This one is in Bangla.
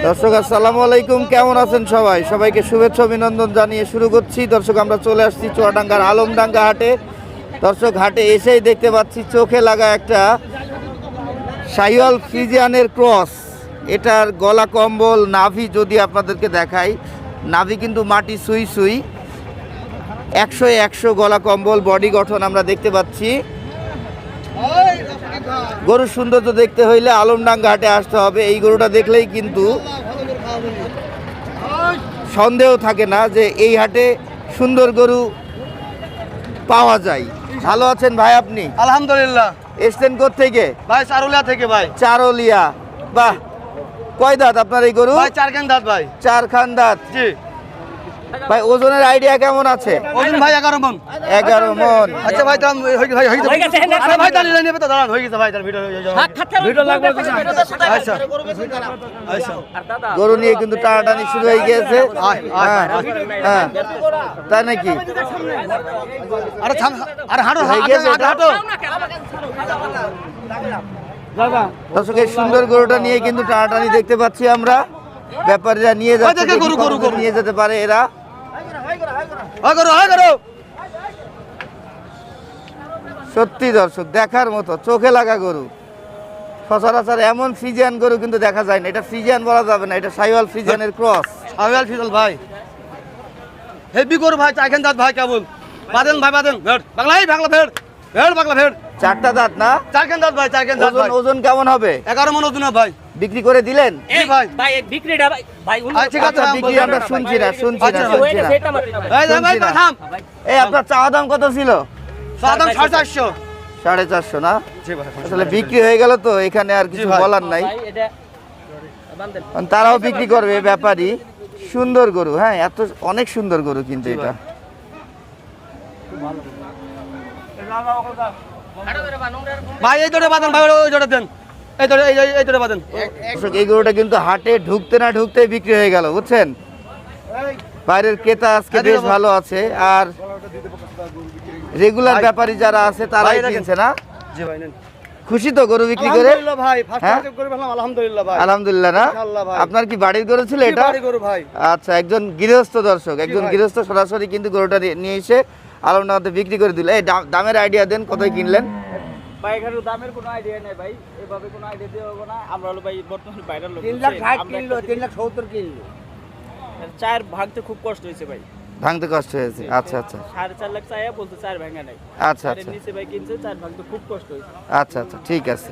দর্শক আসসালামু আলাইকুম, কেমন আছেন সবাই? সবাইকে শুভেচ্ছা অভিনন্দন জানিয়ে শুরু করছি। দর্শক আমরা চলে আসছি চুয়াডাঙ্গার আলমডাঙ্গা হাটে। দর্শক হাটে এসেই দেখতে পাচ্ছি চোখে লাগা একটা শাহিওয়াল ফ্রিজিয়ানের ক্রস। এটার গলা কম্বল নাভি যদি আপনাদেরকে দেখাই, নাভি কিন্তু মাটি সুই সুই, 100 গলা কম্বল, বডি গঠন আমরা দেখতে পাচ্ছি। গরুর সৌন্দর্য দেখতে হইলে আলমডাঙ্গা হাটে আসতে হবে। এই গরুটা দেখলেই কিন্তু সন্দেহ থাকে না যে এই হাটে সুন্দর গরু পাওয়া যায়। ভালো আছেন ভাই আপনি? আলহামদুলিল্লাহ। এসছেন কোত্থেকে? ভাই চারুলিয়া থেকে ভাই। চারুলিয়া। বাহ, কয় দাঁত আপনার এই গরু? ভাই চার খান দাঁত ভাই। 4 খান দাঁত। জি ভাই ওজনের আইডিয়া কেমন আছে? ওজন ভাই 11 মণ। 11 মণ। আচ্ছা ভাই দাম হয়ে গেছে। আরে ভাই দাঁড়িয়ে নেবে তো, দাঁড়ান হয়ে গেছে ভাই, তার ভিডিও লাগবে। আচ্ছা আচ্ছা গরু নিয়ে কিন্তু টানাটানি শুরু হয়ে গিয়েছে। হ্যাঁ, হ্যাঁ, তাই নাকি? আরে থাম, আরে হাঁটো হয়ে গেছে এটা? হাঁটো। দর্শক এই সুন্দর গরুটা নিয়ে কিন্তু টানাটানি দেখতে পাচ্ছি আমরা। ব্যাপারীরা নিয়ে যাচ্ছে, দেখে গরু, গরু, গরু। নিয়ে যেতে পারে এরা। হয় করো হয় করো। সত্যি দর্শক দেখার মতো চোখে লাগা গরু। সচরাচর এমন ফ্রিজিয়ান গরু কিন্তু দেখা যায় না। এটা ফ্রিজিয়ান বলা যাবে না, এটা শাহিওয়াল ফ্রিজিয়ানের ক্রস। শাহিওয়াল ফিজল ভাই, হেভি গরু ভাই, চার খান দাঁত ভাই। কেমন বাদেন ভাই, বাদেন ভেড় বাংলাই, বাংলা ভেড়, ভেড় বাংলা ভেড়। 4টা দাঁত না? চার খান দাঁত ভাই, চার খান দাঁত ওজন ভাই। ওজন কেমন হবে? 11 মণ ওজন ভাই। বিক্রি করে দিলেন? জি ভাই। ভাই এই বিক্রিটা ভাই আচ্ছা, ঠিক আছে, আচ্ছা, বিক্রি আমরা শুনছি না, শুনছি না, আচ্ছা, শুনছি হয়ে না। গেছে এটা আমার এই যে ভাই শুনছি না। থাম। এই আপনার চাওয়া দাম কত ছিল? সাদাম 450। 450 না? জি ভাই। আসলে বিক্রি হয়ে গেল তো এখানে আর কিছু ভাই। বলার নাই। ভাই এটা বান্দেন কারণ তারাও বিক্রি করবে ব্যাপারী। সুন্দর গরু, হ্যাঁ, এত অনেক সুন্দর গরু কিন্তু এটা। ভাই এই দড়ে বাঁধেন ভাই, ওই দড়ে দেন। এই দড়ে এই দড়ে বাঁধেন। দর্শক, এই গরুটা কিন্তু হাটে ঢুকতে না ঢুকতে বিক্রি হয়ে গেল, বুঝছেন? বাইরের ক্রেতা আজকে বেশ ভালো আছে, আর রেগুলার ব্যাপারী যারা আছে তারাই ভাই, কিনছে না? জি ভাই নেন। খুশি তো গরু বিক্রি করে? আলহামদুলিল্লাহ ভাই, ফার্স্ট হ্যাঁ? টাইম করে ফেললাম, আলহামদুলিল্লাহ ভাই। আলহামদুলিল্লাহ না? ইনশাআল্লাহ ভাই। আপনার কি বাড়ির গরু ছিল কি এটা? বাড়ি গরু ভাই। আচ্ছা, একজন গৃহস্থ দর্শক, একজন ভাই। গৃহস্থ সরাসরি কিন্তু গরুটা নিয়ে এসে আলমডাঙ্গাতে বিক্রি করে দিল। এই দামের আইডিয়া দেন, কতই কিনলেন? ভাই এখানে দামের কোনো আইডিয়া নাই ভাই, এভাবে কোনো আইডিয়া দিয়ে হবে না। আমরা হলো ভাই বর্তমানে বাইরের লোক, 3,60,000 কিনলো, 3,70,000 কিনলো। চার ভাঙতে খুব কষ্ট হয়েছে ভাই। ভাঙতে কষ্ট হয়েছে? আচ্ছা আচ্ছা 4.5 লাখ চাইয়া বলতে চার ভাঙা নাই। আচ্ছা চারের আচ্ছা নিচে ভাই কিনছে, চার ভাঙতে খুব কষ্ট হয়েছে। আচ্ছা আচ্ছা ঠিক আছে।